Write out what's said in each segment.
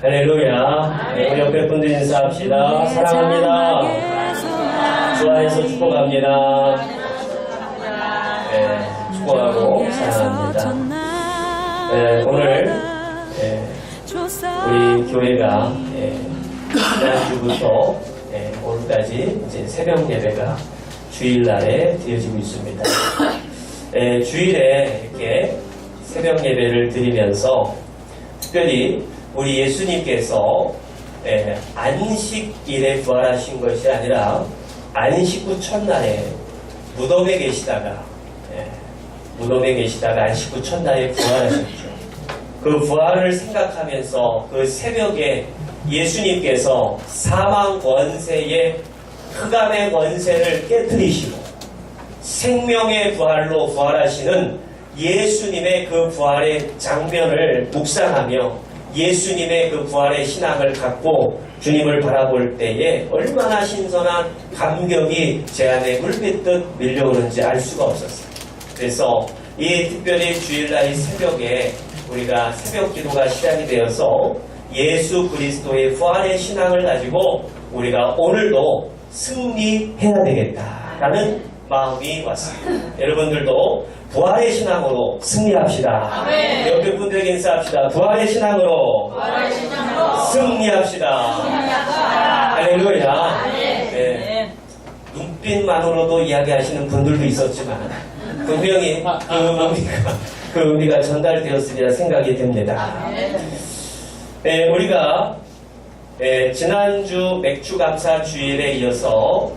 할렐루야. 네, 우리 옆에 분들 인사합시다. 사랑합니다. 주 안에서 축복합니다. 네, 축복하고 사랑합니다. 네, 오늘 우리 교회가 지난주부터 오늘까지 이제 새벽 예배가 주일날에 되어지고 있습니다. 주일에 이렇게 새벽 예배를 드리면서 특별히 우리 예수님께서 안식일에 부활하신 것이 아니라 안식 후 첫날에 무덤에 계시다가 안식 후 첫날에 부활하셨죠. 그 부활을 생각하면서 그 새벽에 예수님께서 사망 권세의 흑암의 권세를 깨뜨리시고 생명의 부활로 부활하시는 예수님의 그 부활의 장면을 묵상하며 예수님의 그 부활의 신앙을 갖고 주님을 바라볼 때에 얼마나 신선한 감격이 제 안에 물빛듯 밀려오는지 알 수가 없었어요. 그래서 이 특별히 주일날 새벽에 우리가 새벽 기도가 시작이 되어서 예수 그리스도의 부활의 신앙을 가지고 우리가 오늘도 승리해야 되겠다라는 마음이 왔습니다. 여러분들도 부활의 신앙으로 승리합시다. 옆에 분들에게 인사합시다. 부활의 신앙으로 승리합시다. 할렐루야. 네. 눈빛만으로도 이야기하시는 분들도 있었지만 분명히 그 의미가 전달되었으리라 생각이 됩니다. 네, 우리가 지난주 맥주감사 주일에 이어서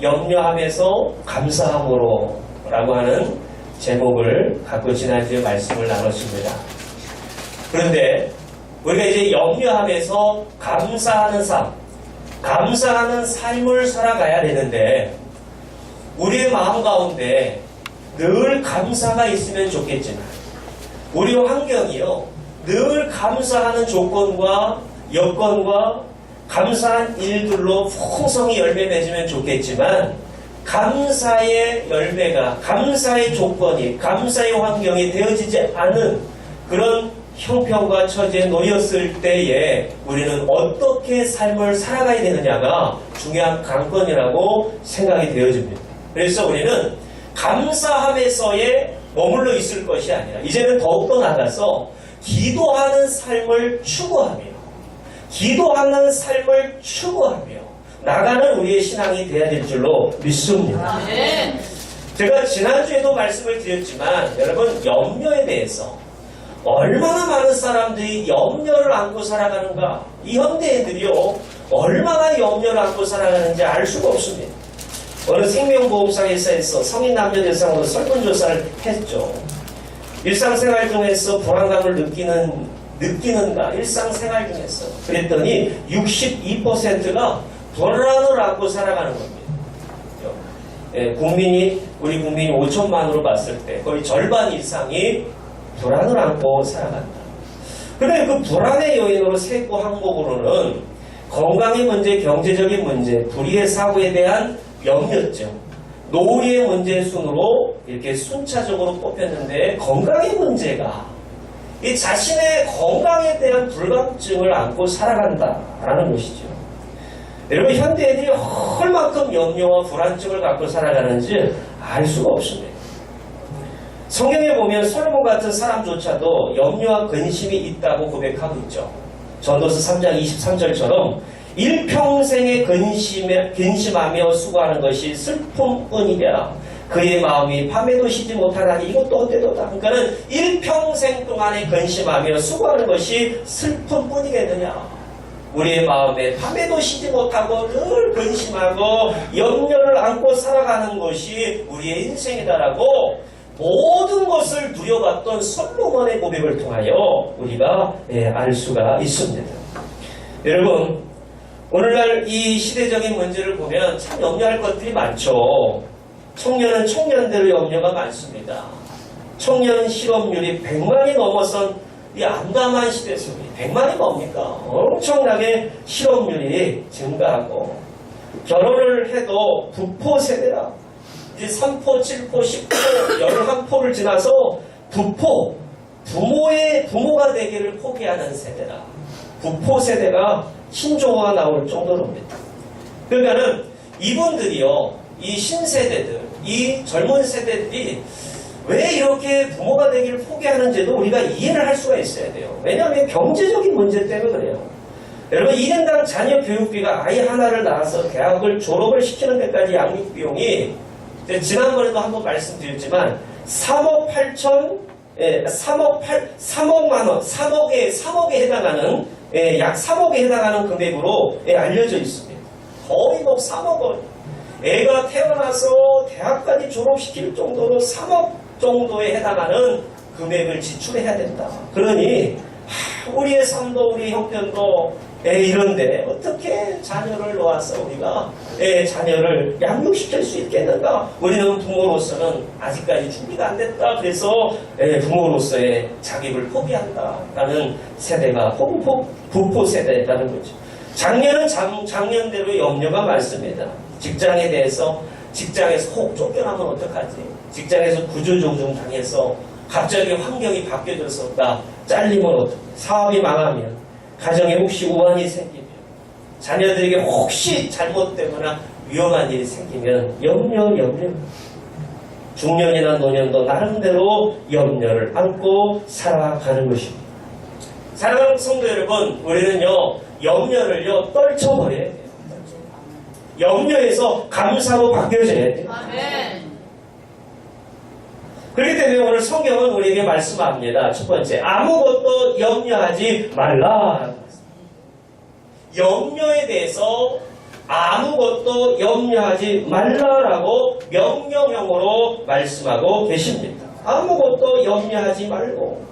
염려함에서 감사함으로 라고 하는 제목을 갖고 지난주에 말씀을 나눴습니다. 그런데 우리가 이제 염려함에서 감사하는 삶을 살아가야 되는데 우리의 마음 가운데 늘 감사가 있으면 좋겠지만 우리 환경이요 늘 감사하는 조건과 여건과 감사한 일들로 풍성히 열매 맺으면 좋겠지만 감사의 열매가 감사의 조건이 감사의 환경이 되어지지 않은 그런 형편과 처지에 놓였을 때에 우리는 어떻게 삶을 살아가야 되느냐가 중요한 관건이라고 생각이 되어집니다. 그래서 우리는 감사함에서의 머물러 있을 것이 아니라 이제는 더욱더 나가서 기도하는 삶을 추구하며 나가는 우리의 신앙이 되어야 될 줄로 믿습니다. 제가 지난주에도 말씀을 드렸지만 여러분 염려에 대해서 얼마나 많은 사람들이 염려를 안고 살아가는가 이 현대 애들이요 얼마나 염려를 안고 살아가는지 알 수가 없습니다. 어느 생명보험사 회사에서 성인 남녀 대상으로 설문조사를 했죠. 일상생활 중에서 불안감을 느끼는가 일상생활 중에서 그랬더니 62%가 불안을 안고 살아가는 겁니다. 우리 국민이 5천만으로 봤을 때 거의 절반 이상이 불안을 안고 살아간다. 그런데 그 불안의 요인으로 세고 항목으로는 건강의 문제, 경제적인 문제, 불의의 사고에 대한 염려증, 노후의 문제 순으로 이렇게 순차적으로 뽑혔는데 건강의 문제가 이 자신의 건강에 대한 불감증을 안고 살아간다라는 것이죠. 여러분 현대인들이 얼만큼 염려와 불안증을 갖고 살아가는지 알 수가 없습니다. 성경에 보면 솔로몬 같은 사람조차도 염려와 근심이 있다고 고백하고 있죠. 전도서 3장 23절처럼 일평생에 근심하며 수고하는 것이 슬픔뿐이랴. 그의 마음이 밤에도 쉬지 못하다니 이것도 어때도다. 그러니까는 일평생 동안에 근심하며 수고하는 것이 슬픔뿐이겠느냐. 우리의 마음에 밤에도 쉬지 못하고 늘 근심하고 염려를 안고 살아가는 것이 우리의 인생이다라고 모든 것을 누려봤던 솔로몬의 고백을 통하여 우리가 알 수가 있습니다. 여러분 오늘날 이 시대적인 문제를 보면 참 염려할 것들이 많죠. 청년은 청년대로 염려가 많습니다. 청년 실업률이 100만이 넘어선 이 암담한 시대 속에 100만이 뭡니까? 엄청나게 실업률이 증가하고 결혼을 해도 부포 세대라. 이제 3포, 7포, 10포, 11포를 지나서 부포 부모가 되기를 포기하는 세대다. 부포 세대가 신조어가 나올 정도로입니다. 그러니까는 이분들이요, 이 신세대들, 이 젊은 세대들이 왜 이렇게 부모가 되기를 포기하는지도 우리가 이해를 할 수가 있어야 돼요. 왜냐하면 경제적인 문제 때문에 그래요. 여러분, 1인당 자녀 교육비가 아이 하나를 낳아서 대학을 졸업을 시키는 데까지 양육비용이 지난번에도 한번 말씀드렸지만 3억 3억만 원, 3억에 해당하는 약 3억에 해당하는 금액으로 알려져 있습니다. 거의 3억 원. 애가 태어나서 대학까지 졸업시킬 정도로 3억 정도에 해당하는 금액을 지출해야 된다. 그러니 우리의 삶도 우리 형편도 이런데 어떻게 자녀를 놓아서 우리가 자녀를 양육시킬 수 있겠는가? 우리는 부모로서는 아직까지 준비가 안 됐다. 그래서 부모로서의 자격을 포기한다라는 세대가 부포 세대라는 거죠. 작년은 작년대로 염려가 많습니다. 직장에 대해서 직장에서 혹 쫓겨나면 어떡하지? 직장에서 구조조정 당해서 갑자기 환경이 바뀌어져서 나 잘리면 어떡해? 사업이 망하면 가정에 혹시 우환이 생기면 자녀들에게 혹시 잘못되거나 위험한 일이 생기면 염려 중년이나 노년도 나름대로 염려를 안고 살아가는 것입니다. 사랑하는 성도 여러분, 우리는요 염려를요 떨쳐버려야 돼요. 염려에서 감사로 바뀌어져야 돼요. 아멘. 그렇기 때문에 오늘 성경은 우리에게 말씀합니다. 첫 번째, 아무것도 염려하지 말라. 염려에 대해서 아무것도 염려하지 말라라고 명령형으로 말씀하고 계십니다. 아무것도 염려하지 말고.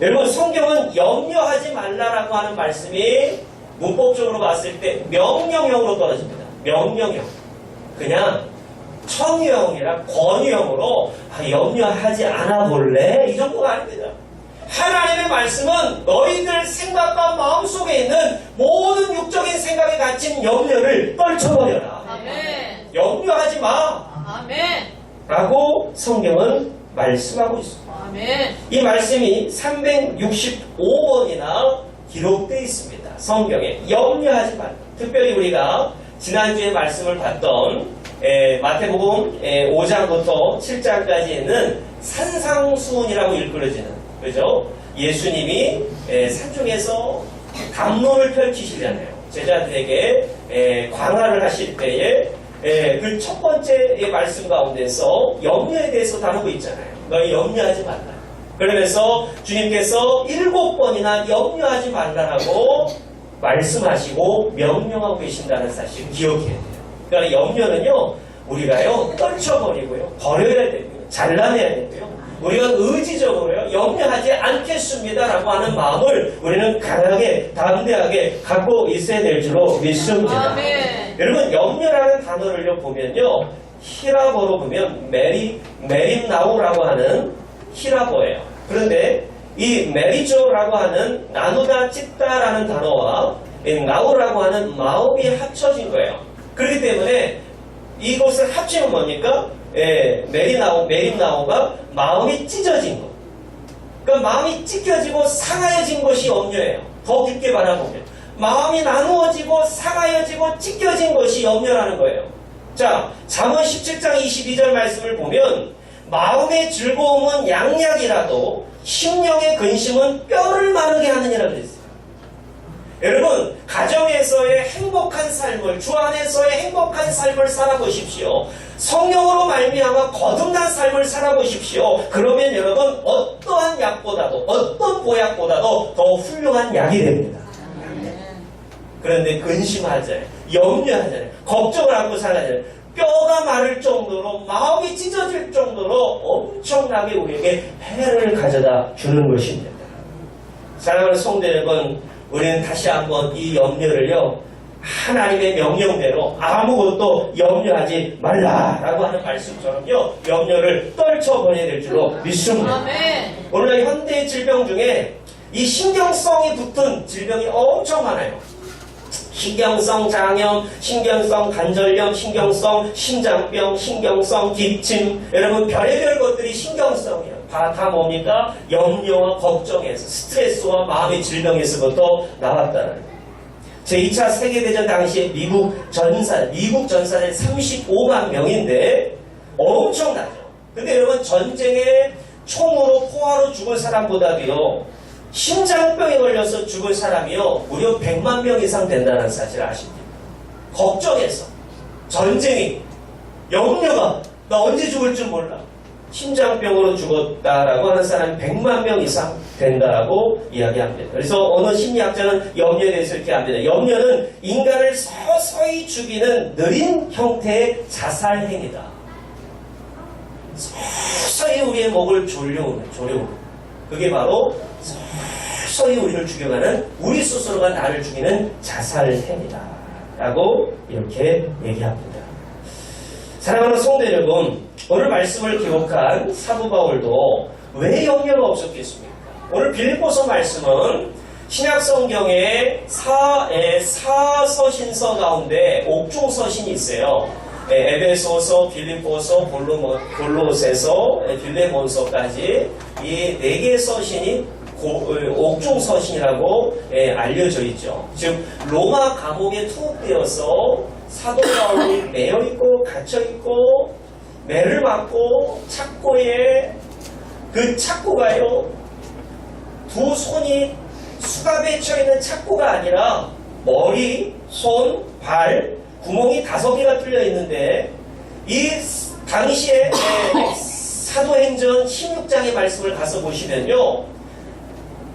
여러분, 성경은 염려하지 말라라고 하는 말씀이 문법적으로 봤을 때 명령형으로 떨어집니다. 명령형. 그냥 청유형이라 권유형으로 염려하지 않아 볼래? 이 정도가 아닙니다. 하나님의 말씀은 너희들 생각과 마음속에 있는 모든 육적인 생각에 갇힌 염려를 떨쳐버려라. 아멘. 염려하지 마. 아멘. 라고 성경은 말씀하고 있습니다. 아멘. 이 말씀이 365번이나 기록되어 있습니다. 성경에 염려하지 말라. 특별히 우리가 지난주에 말씀을 봤던 마태복음 5장부터 7장까지에는 산상수훈이라고 일컬어지는, 그죠? 예수님이 산중에서 담론을 펼치시잖아요. 제자들에게 광화를 하실 때에 그 첫 번째 말씀 가운데서 염려에 대해서 다루고 있잖아요. 너희 염려하지 말라. 그러면서 주님께서 7번이나 염려하지 말라라고 말씀하시고 명령하고 계신다는 사실을 기억해야 돼요. 그러니까 염려는요, 우리가요, 떨쳐버리고요, 버려야 되고요, 잘라내야 되고요, 우리가 의지적으로요, 염려하지 않겠습니다라고 하는 마음을 우리는 강하게, 담대하게 갖고 있어야 될 줄로 믿습니다. 아멘. 여러분, 염려라는 단어를요, 보면요, 히라보로 보면 메림나우라고 하는 히라보예요. 그런데 이 메리조라고 하는 나누다, 찢다라는 단어와 나우라고 하는 마음이 합쳐진 거예요. 그렇기 때문에 이것을 합치면 뭡니까? 메림나우가 마음이 찢어진 것. 그러니까 마음이 찢겨지고 상하여진 것이 염려예요. 더 깊게 바라보면. 마음이 나누어지고 상하여지고 찢겨진 것이 염려라는 거예요. 자, 잠언 17장 22절 말씀을 보면 마음의 즐거움은 양약이라도 심령의 근심은 뼈를 마르게 하느니라 그랬어요. 여러분, 가정에서의 행복한 삶을, 주 안에서의 행복한 삶을 살아보십시오. 성령으로 말미암아 거듭난 삶을 살아보십시오. 그러면 여러분, 어떠한 약보다도, 어떤 보약보다도 더 훌륭한 약이 됩니다. 그런데 근심하잖아요. 염려하잖아요. 걱정을 하고 살아잖아요. 뼈가 마를 정도로, 마음이 찢어질 정도로 엄청나게 우리에게 해를 가져다 주는 것입니다. 사랑하는 성도 여러분, 우리는 다시 한번 이 염려를요, 하나님의 명령대로 아무것도 염려하지 말라라고 하는 말씀처럼요, 염려를 떨쳐버려야 될 줄로 믿습니다. 아멘. 오늘날 현대의 질병 중에 이 신경성이 붙은 질병이 엄청 많아요. 신경성 장염, 신경성 관절염, 신경성 심장병, 신경성 기침, 여러분 별의별 것들이 신경성이에요. 다 뭡니까? 염려와 걱정에서, 스트레스와 마음의 질병에서부터 나왔다는 거예요. 제2차 세계대전 당시에 미국 전사들 35만 명인데 엄청나죠. 근데 여러분, 전쟁에 총으로 포화로 죽은 사람보다도요, 심장병에 걸려서 죽은 사람이요 무려 100만 명 이상 된다는 사실을 아십니까? 걱정해서, 전쟁이, 염려가, 나 언제 죽을 줄 몰라, 심장병으로 죽었다라고 하는 사람이 100만 명 이상 된다라고 이야기합니다. 그래서 어느 심리학자는 염려에 대해서 이렇게 합니다. 염려는 인간을 서서히 죽이는 느린 형태의 자살 행위다. 서서히 우리의 목을 조려오는. 그게 바로 서서히 우리를 죽여가는, 우리 스스로가 나를 죽이는 자살 행위다 라고 이렇게 얘기합니다. 사랑하는 성도 여러분, 오늘 말씀을 기록한 사도 바울도 왜 염려가 없었겠습니까? 오늘 빌립보서 말씀은 신약 성경의 사서신서 가운데 옥중서신이 있어요. 에베소서, 빌립보서, 골로새서, 빌레몬서까지 이 4개의 서신이 옥중서신이라고 알려져 있죠. 즉 로마 감옥에 투옥되어서 사도 바울이 매여있고 갇혀있고 매를 맞고 착고에, 그 착고가요 두 손이 수갑에 쳐있는 착고가 아니라 머리, 손, 발, 구멍이 5개가 뚫려 있는데, 이 당시에 사도행전 16장의 말씀을 가서 보시면요,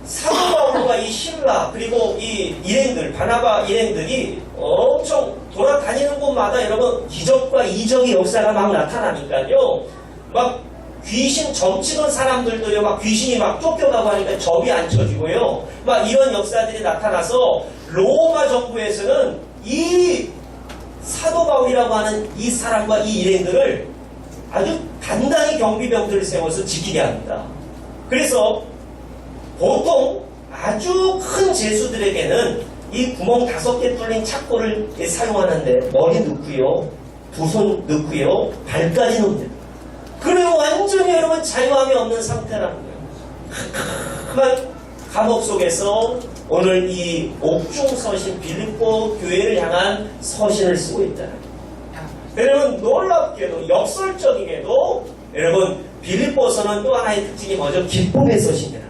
사도 바울과 이 신라 그리고 이 일행들, 바나바 일행들이 엄청 돌아다니는 곳마다 여러분 기적과 이적의 역사가 막 나타나니까요, 막 귀신 점치던 사람들도요, 막 귀신이 막 쫓겨가고 하니까 접이 안 쳐지고요, 막 이런 역사들이 나타나서 로마 정부에서는 이 사도 바울이라고 하는 이 사람과 이 일행들을 아주 단단히 경비병들을 세워서 지키게 합니다. 그래서 보통 아주 큰 죄수들에게는 이 구멍 5개 뚫린 착고를 사용하는데 머리 넣고요, 두 손 넣고요, 발까지 넣습니다. 그리고 완전히 여러분 자유함이 없는 상태라는 거예요. 큼큼한 감옥 속에서 오늘 이 옥중서신 빌립보 교회를 향한 서신을 쓰고 있다는 거예요. 여러분 놀랍게도 역설적이게도 여러분 빌립보서는 또 하나의 특징이 뭐죠? 기쁨의 서신이라.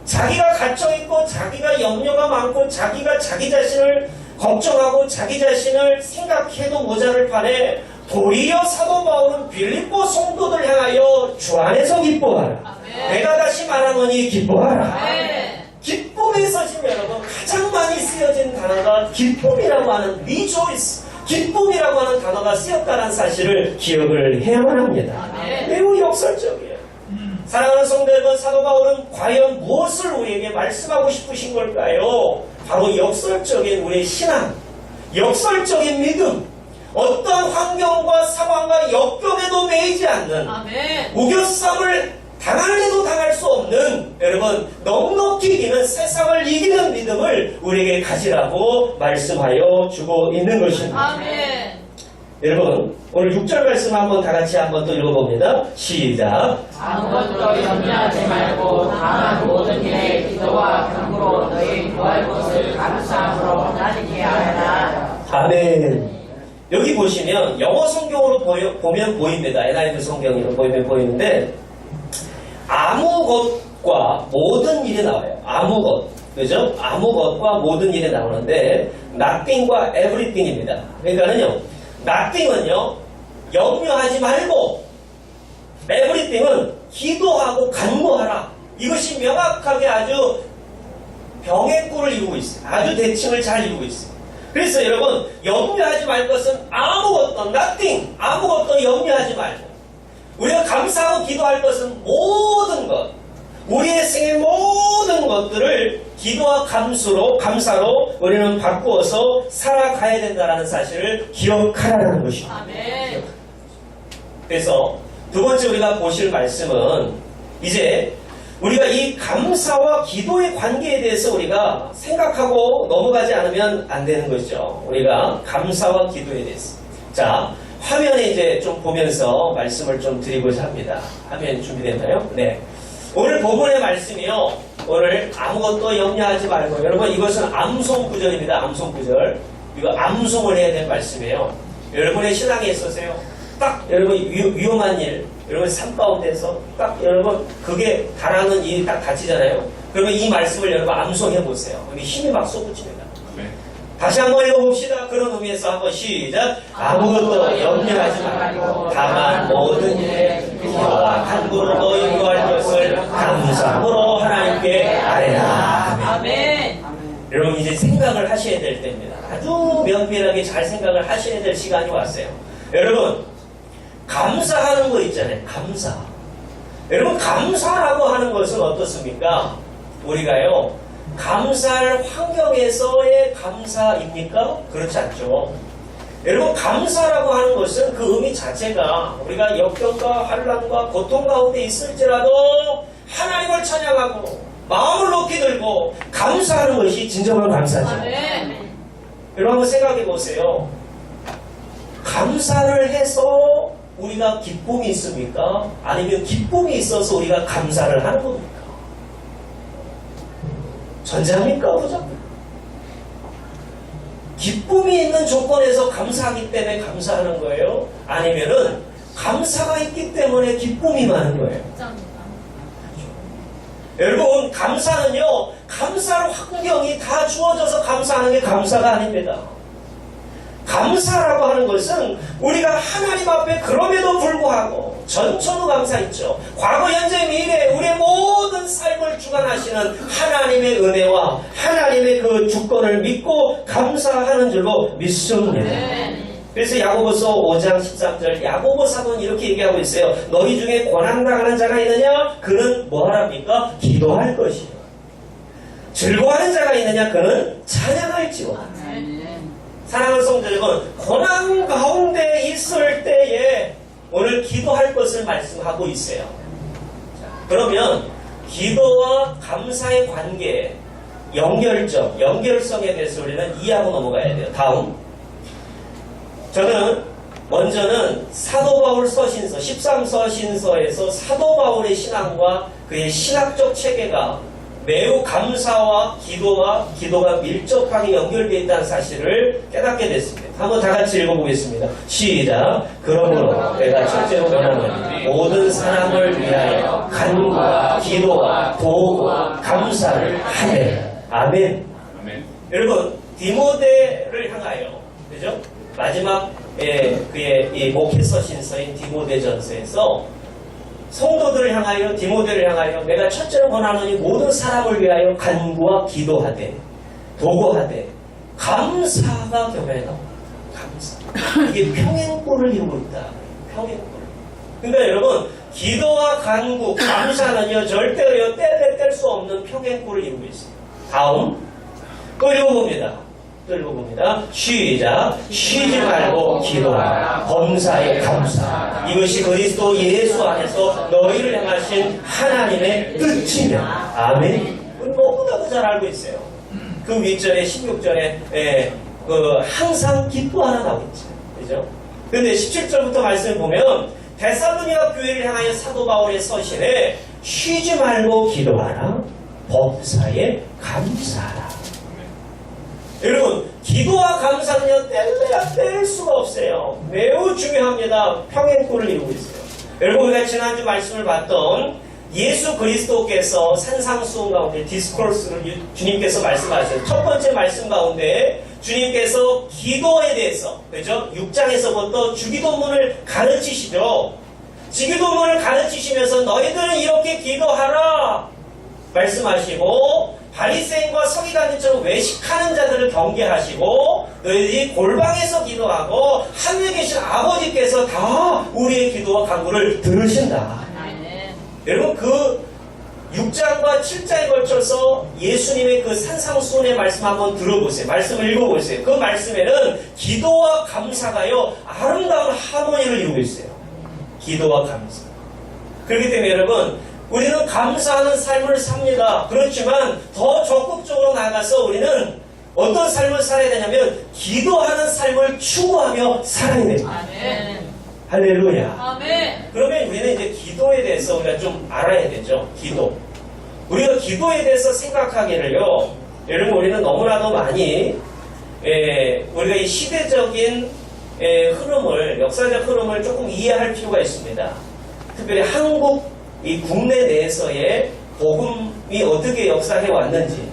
자기가 갇혀있고 자기가 염려가 많고 자기가 자기 자신을 걱정하고 자기 자신을 생각해도 모자를 판에 도리어 사도 바울은 빌립보 성도들 향하여 주 안에서 기뻐하라. 아멘. 내가 다시 말하노니 기뻐하라. 아멘. 기쁨의 서신 여러분, 가장 많이 쓰여진 단어가 기쁨이라고 하는 rejoice, 기쁨이라고 하는 단어가 쓰였다는 사실을 기억을 해야만 합니다. 아멘. 매우 역설적이에요. 사랑하는 성도 여러분, 사도 바울은 과연 무엇을 우리에게 말씀하고 싶으신 걸까요? 바로 역설적인 우리의 신앙, 역설적인 믿음, 어떤 환경과 상황과 역경에도 매이지 않는, 아멘. 우겨쌈을 당할래도 당할 수 없는, 여러분 넉넉히 이기는, 세상을 이기는 믿음을 우리에게 가지라고 말씀하여 주고 있는 것입니다. 아멘. 여러분 오늘 6절 말씀 한번 다 같이 한번 또 읽어봅니다. 시작. 아무것도 염려하지 말고 다만 모든 일에 기도와 간구로 너희 구할 것을 감사함으로 나누게 하라. 아멘. 여기 보시면 영어 성경으로 보면 보입니다. NIV 성경으로 보이면 보이는데 아무것과 모든 일이 나와요. 아무것, 그죠? 아무것과 모든 일이 나오는데 nothing과 everything입니다. 그러니까는요, nothing은요 염려하지 말고, everything은 기도하고 간구하라. 이것이 명확하게 아주 병의 꼴을 이루고 있어요. 아주 대칭을 잘 이루고 있어요. 그래서 여러분 염려하지 말 것은 아무것도, nothing, 아무것도 염려하지 말고, 우리가 감사하고 기도할 것은 모든 것, 우리의 생의 모든 것들을 기도와 감사로 우리는 바꾸어서 살아가야 된다는 사실을 기억하라는 것입니다. 아멘. 그래서 두 번째 우리가 보실 말씀은, 이제 우리가 이 감사와 기도의 관계에 대해서 우리가 생각하고 넘어가지 않으면 안 되는 것이죠. 우리가 감사와 기도에 대해서. 자, 화면에 이제 좀 보면서 말씀을 좀 드리고자 합니다. 화면 준비됐나요? 네. 오늘 본문의 말씀이요. 오늘 아무것도 염려하지 말고, 여러분 이것은 암송 구절입니다. 암송 구절. 이거 암송을 해야 될 말씀이에요. 여러분의 신앙에 있어서요. 딱 여러분 위험한 일, 여러분 삶 가운데서 딱 여러분 그게 바라는 일이 딱 닥치잖아요. 그러면 이 말씀을 여러분 암송해 보세요. 여기 힘이 막 쏟아집니다. 다시 한번 읽어봅시다. 그런 의미에서 한번 시작. 아무것도 염려하지 말고 다만 모든 일에 기도와 간구로 너희 구할 것을 감사함으로 하나님께 아뢰라. 아멘. 여러분 이제 생각을 하셔야 될 때입니다. 아주 면밀하게 잘 생각을 하셔야 될 시간이 왔어요. 여러분 감사하는 거 있잖아요. 감사. 여러분 감사라고 하는 것은 어떻습니까? 우리가요 감사할 환경에서의 감사입니까? 그렇지 않죠. 여러분 감사라고 하는 것은 그 의미 자체가 우리가 역경과 환난과 고통 가운데 있을지라도 하나님을 찬양하고 마음을 높이 들고 감사하는 것이 진정한 감사죠. 아멘. 여러분 한번 생각해 보세요. 감사를 해서 우리가 기쁨이 있습니까? 아니면 기쁨이 있어서 우리가 감사를 하는 겁니까? 전자입니까? 후자입니까? 기쁨이 있는 조건에서 감사하기 때문에 감사하는 거예요? 아니면은 감사가 있기 때문에 기쁨이 많은 거예요? 여러분 감사는요 감사할 환경이 다 주어져서 감사하는 게 감사가 아닙니다. 감사라고 하는 것은 우리가 하나님 앞에 그럼에도 불구하고 전천후 감사 있죠. 과거 현재 미래 우리의 모든 삶을 주관하시는 하나님의 은혜와 하나님의 그 주권을 믿고 감사하는 줄로 믿습니다. 그래서 야고보서 5장 13절 야고보 사도는 이렇게 얘기하고 있어요. 너희 중에 고난당하는 자가 있느냐? 그는 뭐 하랍니까? 기도할 것이요. 즐거워하는 자가 있느냐? 그는 찬양할지요. 사랑하는 성도 여러분, 고난 가운데 있을 때에 오늘 기도할 것을 말씀하고 있어요. 자, 그러면 기도와 감사의 관계, 연결점, 연결성에 대해서 우리는 이해하고 넘어가야 돼요. 다음. 저는 먼저는 사도 바울 서신서 13서 신서에서 사도 바울의 신앙과 그의 신학적 체계가 매우 감사와 기도가 밀접하게 연결되어 있다는 사실을 깨닫게 됐습니다. 한번 다 같이 읽어보겠습니다. 시작. 그러므로 내가 첫째로 원하는 모든 사람을 위하여 간구와 기도와 도구와 감사를 하되. 아멘. 아멘. 여러분 디모데를 향하여 그죠? 마지막 그의 이 목회서 신서인 디모데전서에서 성도들을 향하여 디모데를 향하여 내가 첫째로 권하노니 모든 사람을 위하여 간구와 기도하되 도구하되 감사가 곁에 나옵니다. 감사. 이게 평행꼴을 이루고 있다. 평행꼴. 그러니까 여러분 기도와 간구, 감사는요 절대로요 뗄 수 없는 평행꼴을 이루고 있어요. 다음 또 읽어봅니다. 시작. 쉬지 말고 기도하라. 범사에 감사. 이것이 그리스도 예수 안에서 너희를 향하신 하나님의 뜻이며. 아멘. 너무나도 잘 알고 있어요. 그 윗절에 16절에 항상 기뻐하라 나오겠죠. 그죠? 근데 17절부터 말씀을 보면 데살로니가 교회를 향하여 사도 바울의 서신에 쉬지 말고 기도하라. 범사에 감사하라. 여러분 기도와 감사는요 뗄래야 뗄 수가 없어요. 매우 중요합니다. 평행꼴을 이루고 있어요. 여러분 우리가 지난주 말씀을 봤던 예수 그리스도께서 산상수훈 가운데 디스코스를 주님께서 말씀하셨어요. 첫 번째 말씀 가운데 주님께서 기도에 대해서 그죠? 6장에서부터 주기도문을 가르치시죠. 주기도문을 가르치시면서 너희들은 이렇게 기도하라 말씀하시고 바리새인과 서기관들처럼 외식하는 자들을 경계하시고 너희들이 골방에서 기도하고 하늘에 계신 아버지께서 다 우리의 기도와 간구를 들으신다. 여러분 그 6장과 7장에 걸쳐서 예수님의 그 산상수훈의 말씀 한번 들어보세요. 말씀을 읽어보세요. 그 말씀에는 기도와 감사가요 아름다운 하모니를 이루고 있어요. 기도와 감사. 그렇기 때문에 여러분 우리는 감사하는 삶을 삽니다. 그렇지만 더 적극적으로 나가서 우리는 어떤 삶을 살아야 되냐면 기도하는 삶을 추구하며 살아야 됩니다. 아멘. 할렐루야. 아멘. 그러면 우리는 이제 기도에 대해서 우리가 좀 알아야 되죠. 기도. 우리가 기도에 대해서 생각하기를요. 여러분 우리는 너무나도 많이 우리가 이 시대적인 흐름을, 역사적 흐름을 조금 이해할 필요가 있습니다. 특별히 한국 이 국내 내에서의 복음이 어떻게 역사해 왔는지.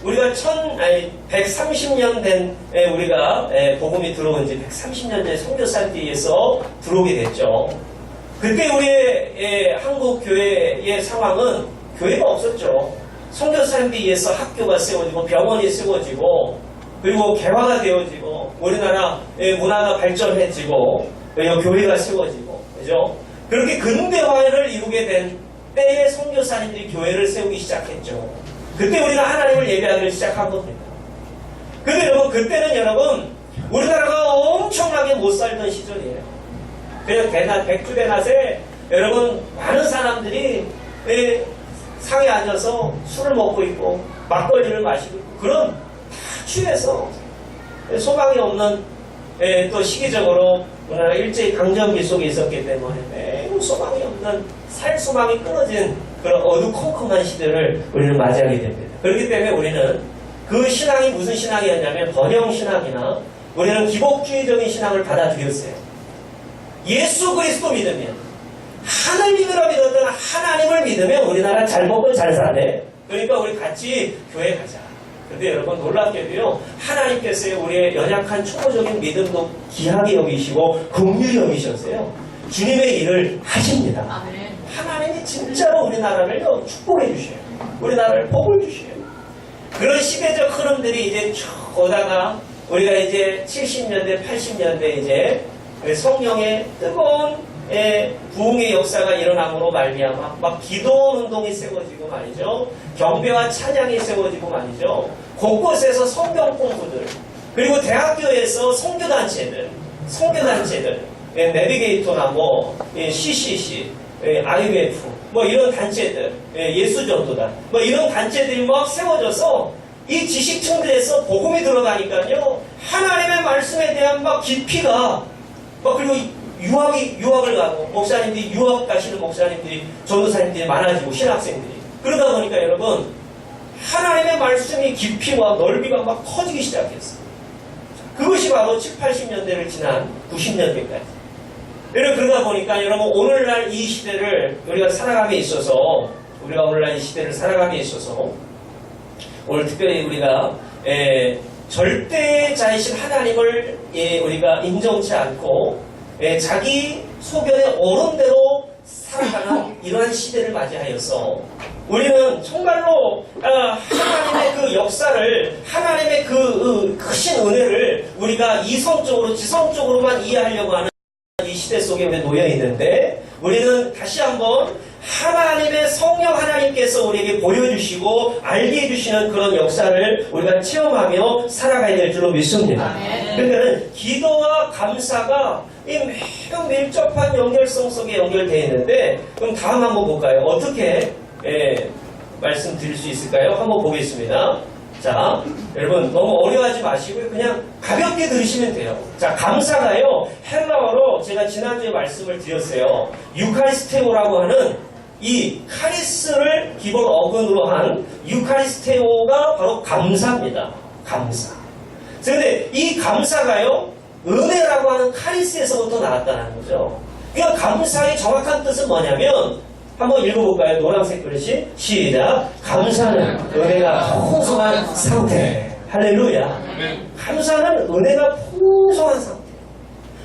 우리가 130년 된 우리가 복음이 들어온 지 130년 전 선교사에 의해서 들어오게 됐죠. 그때 우리의 한국 교회의 상황은 교회가 없었죠. 선교사님들에 의해서 학교가 세워지고 병원이 세워지고 그리고 개화가 되어지고 우리나라 문화가 발전해지고 교회가 세워지고 그죠? 그렇게 근대화를 이루게 된 때에 선교사님들이 교회를 세우기 시작했죠. 그때 우리가 하나님을 예배하기 시작한 겁니다. 근데 여러분 그때는 여러분 우리나라가 엄청나게 못 살던 시절이에요. 그냥 백주대낮에 여러분 많은 사람들이 상에 앉아서 술을 먹고 있고 막걸리를 마시고 있고 그런 다 취해서 소망이 없는 또 시기적으로 우리나라 일제히 강점기 속에 있었기 때문에 매우 소망이 없는 살 소망이 끊어진 그런 어두컴컴한 시대를 우리는 맞이하게 됩니다. 그렇기 때문에 우리는 그 신앙이 무슨 신앙이었냐면 번영신앙이나 우리는 기복주의적인 신앙을 받아들였어요. 예수 그리스도 믿으면 하늘님이라 믿었던 하나님을 믿으면 우리나라 잘 먹고 잘 사네. 그러니까 우리 같이 교회 가자. 근데 여러분 놀랍게도요 하나님께서 우리의 연약한 초보적인 믿음도 귀하게 여기시고 긍휼히 여기셨어요. 주님의 일을 하십니다. 아멘. 하나님이 진짜로 우리나라를 축복해 주셔요. 우리나라를 복을 주셔요. 그런 시대적 흐름들이 이제 쭉 오다가 우리가 이제 70년대, 80년대 이제 성령의 뜨거운 부흥의 역사가 일어남으로 말미암아 막 기도 운동이 세워지고 말이죠. 경배와 찬양이 세워지고 말이죠. 곳곳에서 성경 공부들 그리고 대학교에서 선교단체들 내비게이터나 뭐 CCC IMF 뭐 이런 단체들 예수전도단 뭐 이런 단체들이 막 세워져서 이 지식층들에서 복음이 들어가니까요 하나님의 말씀에 대한 막 깊이가 막 그리고 유학을 가고 목사님들이 유학 가시는 목사님들이 전도사님들이 많아지고 신학생들이 그러다 보니까 여러분 하나님의 말씀이 깊이와 넓이가 막 커지기 시작했어요. 그것이 바로 7, 80년대를 지난 90년대까지. 여러분 그러다 보니까 여러분 오늘날 이 시대를 우리가 살아감에 있어서 오늘 특별히 우리가 절대자이신 하나님을 우리가 인정치 않고 자기 소견에 오른 대로 살아가는 이러한 시대를 맞이하여서 우리는 정말로 하나님의 그 역사를 하나님의 그 크신 은혜를 우리가 이성적으로 지성적으로만 이해하려고 하는 이 시대 속에 우리 놓여 있는데 우리는 다시 한번 하나님의 성령 하나님께서 우리에게 보여주시고 알게 해주시는 그런 역사를 우리가 체험하며 살아가야 될 줄로 믿습니다. 그러니까 기도와 감사가 이 매우 밀접한 연결성 속에 연결되어 있는데 그럼 다음 한번 볼까요? 어떻게 말씀드릴 수 있을까요? 한번 보겠습니다. 자, 여러분 너무 어려워하지 마시고 그냥 가볍게 들으시면 돼요. 자, 감사가요 헬라어로 제가 지난주에 말씀을 드렸어요. 유카리스테오라고 하는 이 카리스를 기본 어근으로 한 유카리스테오가 바로 감사입니다. 감사. 그런데 이 감사가요 은혜라고 하는 카리스에서부터 나왔다는 거죠. 그러니까 감사의 정확한 뜻은 뭐냐면 한번 읽어볼까요? 노란색 글씨 시작. 감사는 은혜가 풍성한 상태. 할렐루야. 감사는 은혜가 풍성한 상태.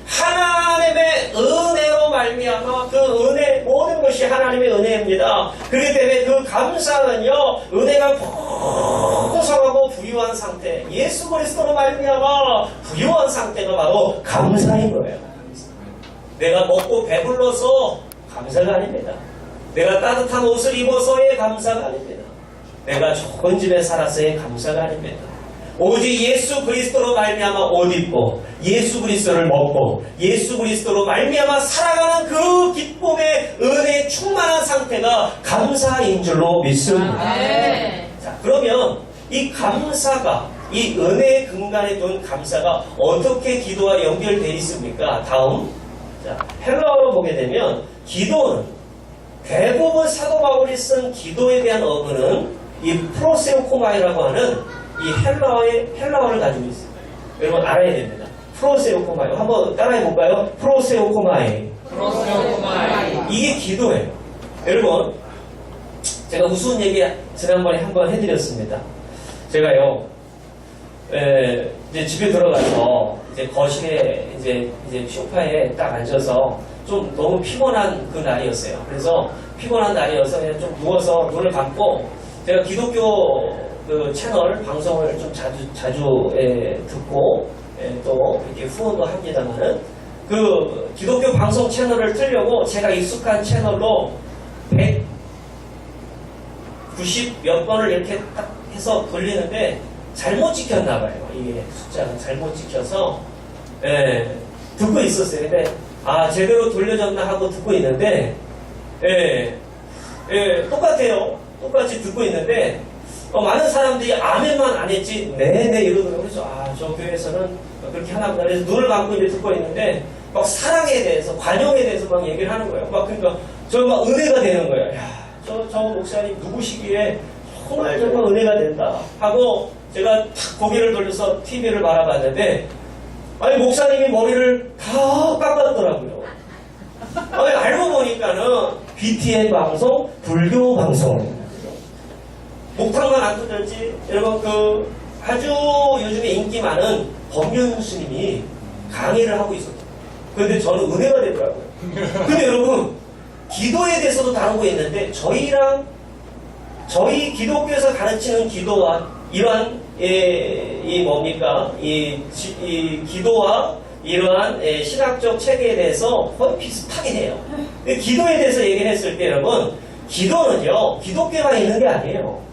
하나님의 은혜로 말미암아 그 은혜 모든 것이 하나님의 은혜입니다. 그렇기 때문에 그 감사는요 은혜가 풍성하고 부유한 상태. 예수 그리스도로 말미암아 부유한 상태가 바로 감사인 거예요. 내가 먹고 배불러서 감사가 아닙니다. 내가 따뜻한 옷을 입어서의 감사가 아닙니다. 내가 좋은 집에 살아서의 감사가 아닙니다. 오직 예수 그리스도로 말미암아 옷 입고 예수 그리스도를 먹고 예수 그리스도로 말미암아 살아가는 그 기쁨의 은혜에 충만한 상태가 감사인 줄로 믿습니다. 자, 그러면 이 감사가, 이 은혜의 근간에 둔 감사가 어떻게 기도와 연결되어 있습니까? 다음. 자, 헬라어로 보게 되면 기도는 대부분 사도 바울이 쓴 기도에 대한 어근은 이 프로세오코마이라고 하는 이 헬라어를 가지고 있어요. 여러분 알아야 됩니다. 프로세오코마이. 한번 따라해 볼까요? 프로세오코마이. 이게 기도예요. 여러분, 제가 우스운 얘기 지난번에 한번 해드렸습니다. 제가요, 이제 집에 들어가서 이제 거실에 이제 소파에 딱 앉아서 좀 너무 피곤한 그 날이었어요. 그래서 피곤한 날이어서 그냥 좀 누워서 눈을 감고 제가 기독교 그 채널 방송을 좀 자주 듣고 또 이렇게 후원도 합니다만은 그 기독교 방송 채널을 틀려고 제가 익숙한 채널로 190 몇 번을 이렇게 딱 해서 돌리는데 잘못 찍혔나 봐요. 이게 숫자가 잘못 찍혀서 듣고 있었어요. 근데 제대로 돌려졌나 하고 듣고 있는데 똑같아요. 똑같이 듣고 있는데 많은 사람들이 아멘만 안 했지 네네 이러더라고요. 그래서 저 교회에서는 그렇게 하나 보다. 그래서 눈을 감고 이제 듣고 있는데 막 사랑에 대해서 관용에 대해서 막 얘기를 하는 거예요. 막 그러니까 저 막 은혜가 되는 거예요. 야, 저 목사님 누구시기에 정말 은혜가 된다 하고 제가 탁 고개를 돌려서 TV를 바라봤는데 아니 목사님이 머리를 다 깎았더라고요. 아니 알고 보니까는 BTN 방송, 불교 방송. 목탕만 안 뜯었지. 여러분 그 아주 요즘에 인기 많은 법륜 스님이 강의를 하고 있었어요. 그런데 저는 은혜가 되더라고요. 근데 여러분 기도에 대해서도 다루고 있는데 저희 기독교에서 가르치는 기도와 이러한 이 기도와 이러한 신학적 체계에 대해서 거의 비슷하게 해요. 기도에 대해서 얘기를 했을 때 여러분 기도는요 기독교만 있는 게 아니에요.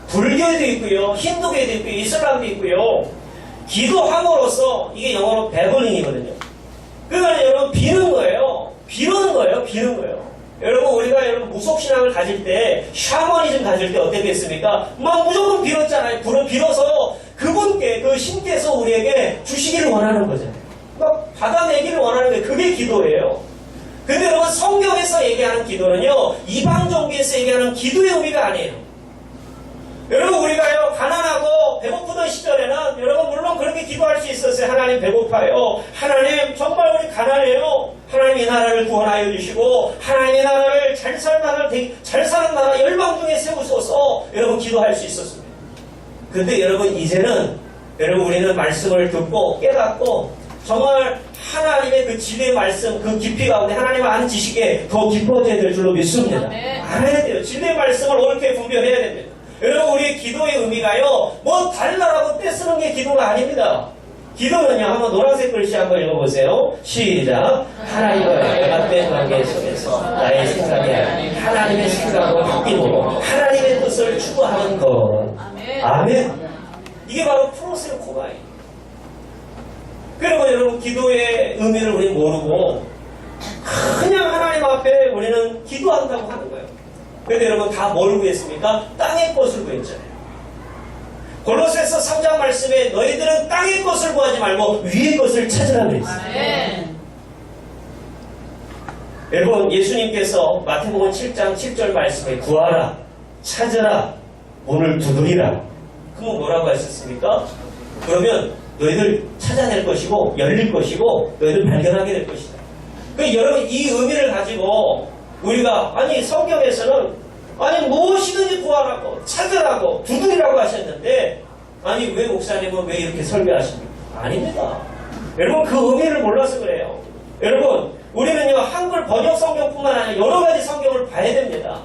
불교에도 있고요, 힌두교에도 있고요, 이슬람도 있고요. 기도함으로써 이게 영어로 베블링이거든요. 그러니까 여러분 비는 거예요. 비는 거예요. 여러분 우리가 여러분 무속신앙을 가질 때 샤머니즘 가질 때 어떻게 했습니까? 막 무조건 빌었잖아요. 빌어서 그분께 그 신께서 우리에게 주시기를 원하는 거잖아요. 막 받아내기를 원하는 거예요. 그게 기도예요. 근데 여러분 성경에서 얘기하는 기도는요 이방 종교에서 얘기하는 기도의 의미가 아니에요. 여러분 우리가요 가난하고 배고프던 시절에는 여러분 물론 그렇게 기도할 수 있었어요. 하나님 배고파요. 하나님 정말 우리 가난해요. 하나님 이 나라를 구원하여 주시고 하나님 이 나라를 잘 사는 나라 열방 중에 세우소서 여러분 기도할 수 있었습니다. 근데 여러분 이제는 여러분 우리는 말씀을 듣고 깨닫고 정말 하나님의 그 진리의 말씀 그 깊이 가운데 하나님을 아는 지식에 더 깊어져야 될 줄로 믿습니다. 알아야 돼요. 진리의 말씀을 옳게 분별해야 됩니다. 여러분 우리의 기도의 의미가요 뭐 달라라고 떼쓰는 게 기도가 아닙니다. 기도는요 한번 노란색 글씨 한번 읽어보세요. 시작. 하나님과 연합된 관계 속에서 나의 생각이 아닌 하나님의 생각으로 바뀌고 하나님의 뜻을 추구하는 것. 아멘. 이게 바로 프로세오코마이. 그리고 여러분 기도의 의미를 우리 모르고 그냥 하나님 앞에 우리는 기도한다고 하는 거예요. 그런데 여러분 다 뭘 구했습니까? 땅의 것을 구했잖아요. 골로새서 3장 말씀에 너희들은 땅의 것을 구하지 말고 위의 것을 찾으라 그랬어요. 여러분 예수님께서 마태복음 7장 7절 말씀에 구하라, 찾으라, 문을 두드리라. 그건 뭐라고 하셨습니까? 그러면 너희들 찾아낼 것이고 열릴 것이고 너희들 발견하게 될 것이다. 그러니까 여러분 이 의미를 가지고 우리가 아니 성경에서는 아니 무엇이든지 구하라고 찾으라고 두드리라고 하셨는데 아니 왜 목사님은 왜 이렇게 설교하십니까? 아닙니다. 여러분 그 의미를 몰라서 그래요. 여러분 우리는요 한글 번역 성경뿐만 아니라 여러 가지 성경을 봐야 됩니다.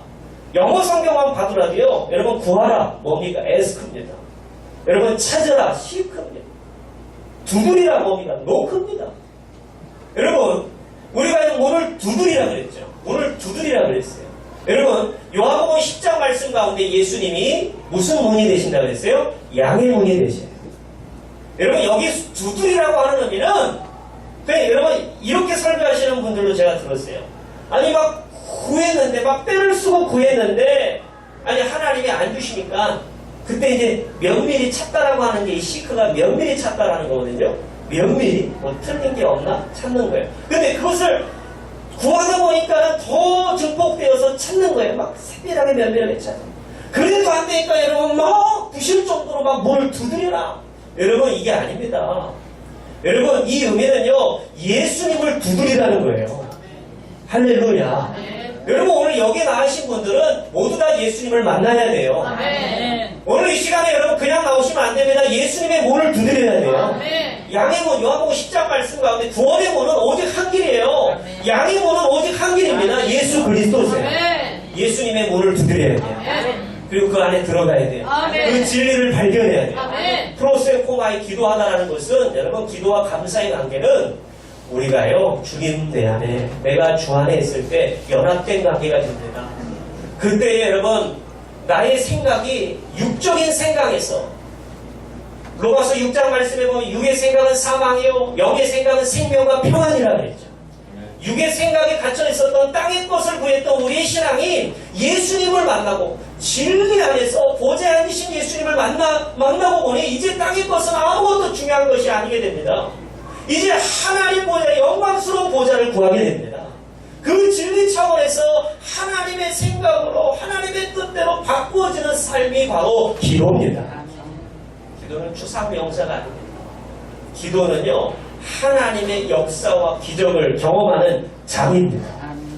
영어 성경만 봐더라도요 여러분 구하라 뭡니까? ask입니다. 여러분 찾으라 seek입니다. 두드리라 뭡니까? knock입니다. 여러분 우리가 문을 두드리라 그랬죠. 문을 두드리라 그랬어요. 여러분 요한복음 10장 말씀 가운데 예수님이 무슨 문이 되신다고 그랬어요? 양의 문이 되셔요. 여러분 여기 두드리라고 하는 의미는 그냥 여러분 이렇게 설교하시는 분들도 제가 들었어요. 아니 막 구했는데 막 떼를 쓰고 구했는데 아니 하나님이 안 주시니까 그때 이제 면밀히 찾다라고 하는 게 이 시크가 면밀히 찾다라는 거거든요. 면밀히 뭐 틀린 게 없나 찾는 거예요. 근데 그것을 구하다 보니까 더 증폭되어서 찾는 거예요. 막 세밀하게 면밀하게 찾아. 그래도 안 되니까 여러분 막 부실 정도로 막 뭘 두드려라. 여러분 이게 아닙니다. 여러분 이 의미는요 예수님을 두드리라는 거예요. 할렐루야. 여러분 오늘 여기 나오신 분들은 모두 다 예수님을 만나야 돼요. 오늘 이 시간에 여러분 그냥 나오시면 안 됩니다. 예수님의 문을 두드려야 돼요. 양의 문, 요한복음 10장 말씀 가운데 구원의 문은 오직 한 길이에요. 양의 문은 오직 한 길입니다. 예수 그리스도세요. 예수님의 문을 두드려야 돼요. 그리고 그 안에 들어가야 돼요. 그 진리를 발견해야 돼요. 프로세코마의 기도하다라는 것은 여러분 기도와 감사의 관계는 우리가요 주님 내 안에 내가 주 안에 있을 때 연합된 관계가 됩니다. 그때 여러분 나의 생각이 육적인 생각에서 로마서 6장 말씀에 보면 육의 생각은 사망이요 영의 생각은 생명과 평안이라 그랬죠. 육의 생각에 갇혀 있었던 땅의 것을 구했던 우리의 신앙이 예수님을 만나고 진리 안에서 보좌에 앉으신 예수님을 만나고 보니 이제 땅의 것은 아무것도 중요한 것이 아니게 됩니다. 이제 하나님 보좌, 영광스러운 보좌를 구하게 됩니다. 그 진리 차원에서 하나님의 생각으로 하나님의 뜻대로 바꾸어지는 삶이 바로 기도입니다. 기도는 추상명사가 아닙니다. 기도는요 하나님의 역사와 기적을 경험하는 장입니다.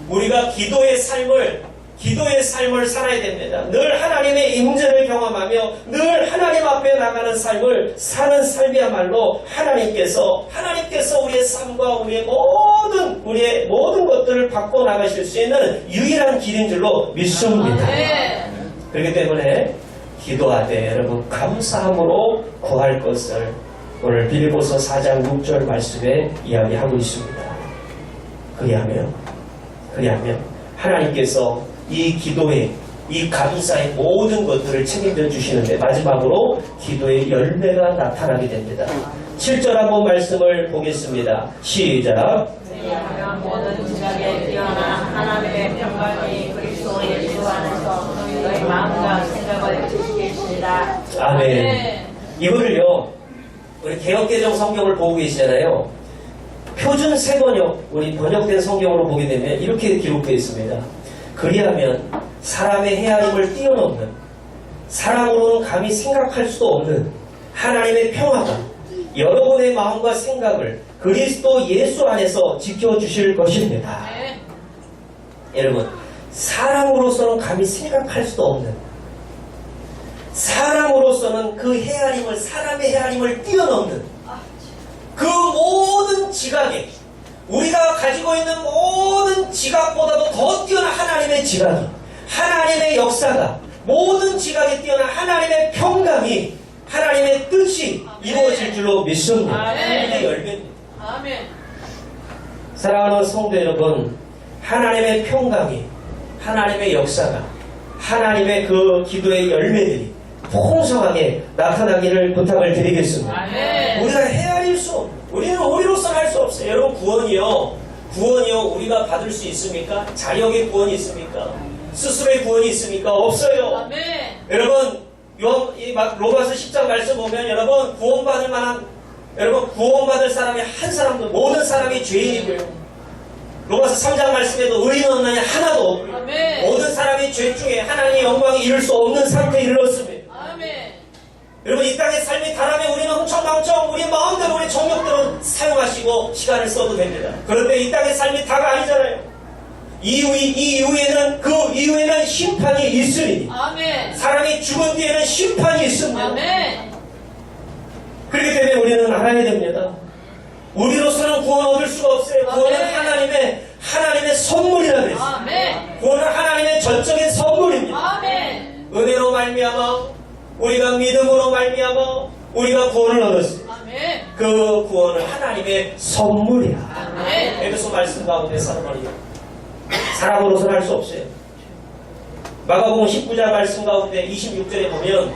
우리가 기도의 삶을 살아야 됩니다. 늘 하나님의 임재를 경험하며 늘 하나님 앞에 나가는 삶을 사는 삶이야말로 하나님께서 우리의 삶과 우리의 모든 것들을 바꿔 나가실 수 있는 유일한 길인 줄로 믿습니다. 그렇기 때문에 기도하되 여러분 감사함으로 구할 것을 오늘 빌립보서 4장 6절 말씀에 이야기하고 있습니다. 그리하면 하나님께서 이 기도의 이 감사의 모든 것들을 책임져 주시는데 마지막으로 기도의 열매가 나타나게 됩니다. 7절 한번 말씀을 보겠습니다. 시작. 왜냐하면 모든 지각에 뛰어난 하나님의 평강이 그리스도 예수 안에서 너희 마음과 생각을 지키시리라. 아멘. 이거를요 우리 개역개정 성경을 보고 계시잖아요. 표준 세번역 우리 번역된 성경으로 보게 되면 이렇게 기록되어 있습니다. 그리하면 사람의 헤아림을 뛰어넘는 사람으로는 감히 생각할 수도 없는 하나님의 평화가 여러분의 마음과 생각을 그리스도 예수 안에서 지켜주실 것입니다. 여러분 사람으로서는 감히 생각할 수도 없는 사람으로서는 사람의 헤아림을 뛰어넘는 그 모든 지각에 우리가 가지고 있는 모든 지각보다도 더 뛰어난 하나님의 지각이 하나님의 역사가 모든 지각에 뛰어난 하나님의 평강이 하나님의 뜻이 이루어질 줄로 믿습니다. 이게 열매입니다. 사랑하는 성도 여러분 하나님의 평강이 하나님의 역사가 하나님의 그 기도의 열매들이 풍성하게 나타나기를 부탁을 드리겠습니다. 우리가 헤아릴 수 없는 우리는 우리로서는 할 수 없어요. 여러분 구원이요 우리가 받을 수 있습니까? 자력의 구원이 있습니까? 스스로의 구원이 있습니까? 없어요. 여러분 로마서 10장 말씀 보면 여러분 구원받을 사람이 한 사람도 모든 사람이 죄인이고요. 로마서 3장 말씀에도 의인 없나니 하나도 없고요. 모든 사람이 죄 중에 하나님의 영광에 이를 수 없는 상태에 이르렀습니다. 여러분 이 땅의 삶이 다라면 우리는 흥청망청 우리 마음대로 우리 정욕대로 사용하시고 시간을 써도 됩니다. 그런데 이 땅의 삶이 다가 아니잖아요. 그 이후에는 심판이 있으니 사람이 죽은 뒤에는 심판이 있습니다. 그렇기 때문에 우리는 알아야 됩니다. 우리로서는 구원 얻을 수가 없어요. 구원은 하나님의 선물이라 그랬어요. 구원은 하나님의 전적인 선물입니다. 은혜로 말미암아 우리가 믿음으로 말미암아 우리가 구원을 얻었어요. 그 구원은 하나님의 선물이야. 에베소 말씀 가운데 사람으로서는 할 수 없어요. 마가복음 19장 말씀 가운데 26절에 보면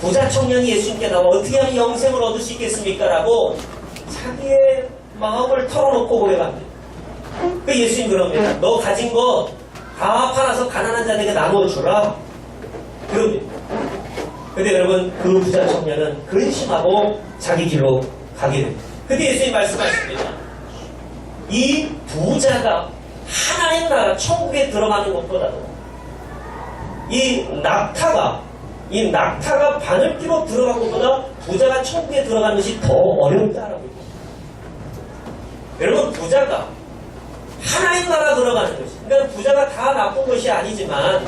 부자 청년이 예수님께 나와 어떻게 하면 영생을 얻을 수 있겠습니까? 라고 자기의 마음을 털어놓고 고백합니다. 그 예수님 그럽니다. 너 가진 거 다 팔아서 가난한 자들에게 나눠주라. 그럽니다. 근데 여러분, 그 부자 청년은 근심하고 자기 길로 가게 됩니다. 근데 예수님 말씀하십니다. 이 부자가 하나님 나라 천국에 들어가는 것보다도 이 낙타가 바늘 끼고 들어간 것보다 부자가 천국에 들어가는 것이 더 어렵다라고 합니다. 여러분, 부자가 하나님 나라 들어가는 것이, 그러니까 부자가 다 나쁜 것이 아니지만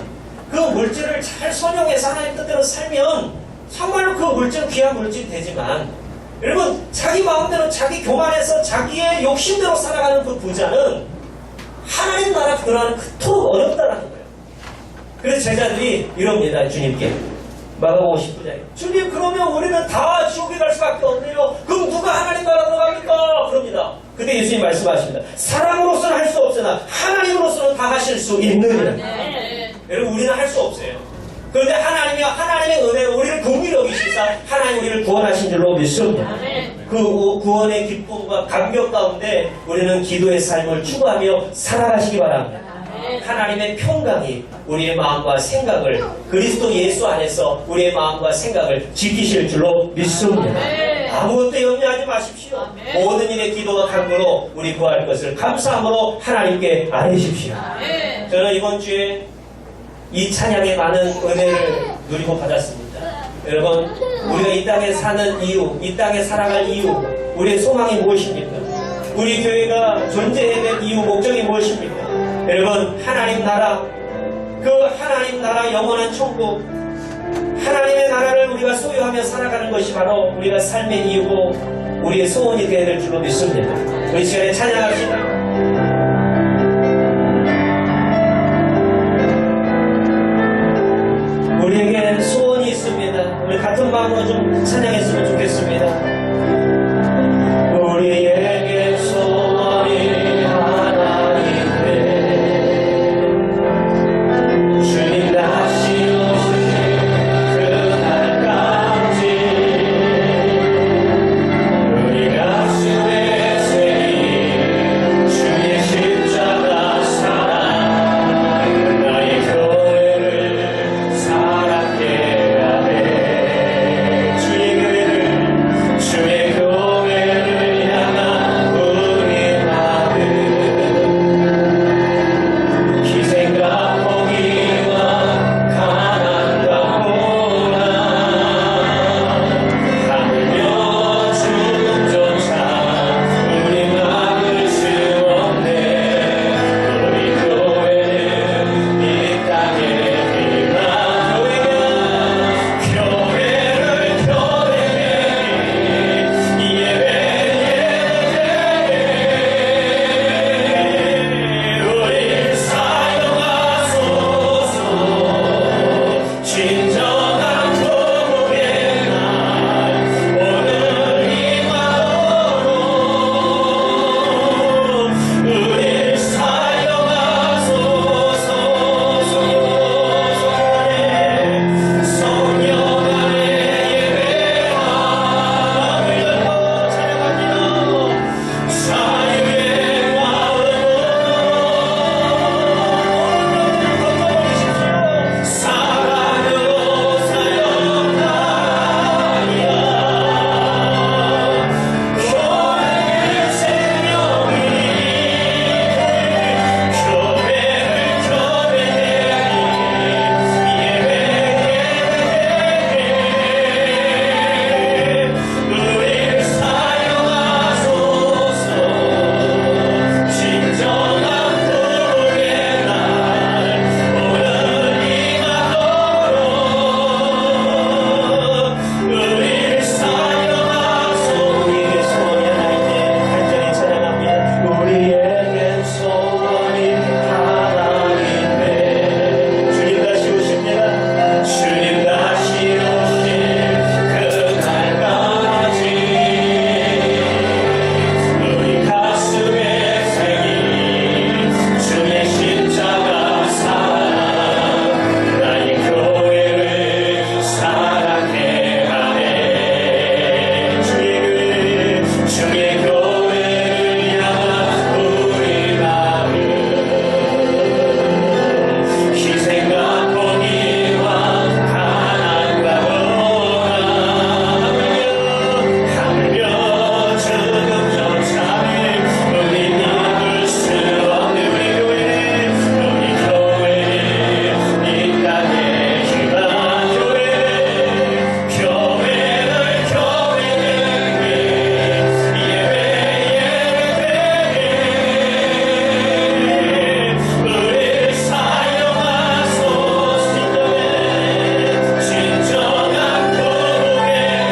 그 물질을 잘 선용해서 하나님 뜻대로 살면 정말로 그 물질은 귀한 물질이 되지만, 여러분, 자기 마음대로 자기 교만해서 자기의 욕심대로 살아가는 그 부자는 하나님 나라 들어가는 그토록 어렵다라는 거예요. 그래서 제자들이 이럽니다. 주님께. 마가복음 19장에 주님, 그러면 우리는 다 지옥에 갈 수밖에 없네요. 그럼 누가 하나님 나라 들어갑니까? 그럽니다. 근데 예수님 말씀하십니다. 사람으로서는 할 수 없으나 하나님으로서는 다 하실 수 있느니라. 여러분, 우리는 할 수 없어요. 그런데 하나님의 은혜로 우리를 긍휼히 여기시사 하나님 우리를 구원하신 줄로 믿습니다. 그 구원의 기쁨과 감격 가운데 우리는 기도의 삶을 추구하며 살아가시기 바랍니다. 하나님의 평강이 우리의 마음과 생각을, 그리스도 예수 안에서 우리의 마음과 생각을 지키실 줄로 믿습니다. 아무것도 염려하지 마십시오. 모든 일에 기도와 간구로 우리 구할 것을 감사함으로 하나님께 아뢰십시오. 저는 이번 주에 이 찬양의 많은 은혜를 누리고 받았습니다. 여러분, 우리가 이 땅에 사는 이유, 이 땅에 살아갈 이유, 우리의 소망이 무엇입니까? 우리 교회가 존재해야 될 이유, 목적이 무엇입니까? 여러분, 하나님 나라, 그 하나님 나라 영원한 천국, 하나님의 나라를 우리가 소유하며 살아가는 것이 바로 우리가 삶의 이유고 우리의 소원이 되어야 될 줄로 믿습니다. 우리 시간에 찬양합시다. 우리에게 소원이 있습니다. 우리 같은 마음으로 좀 찬양했으면 좋겠습니다.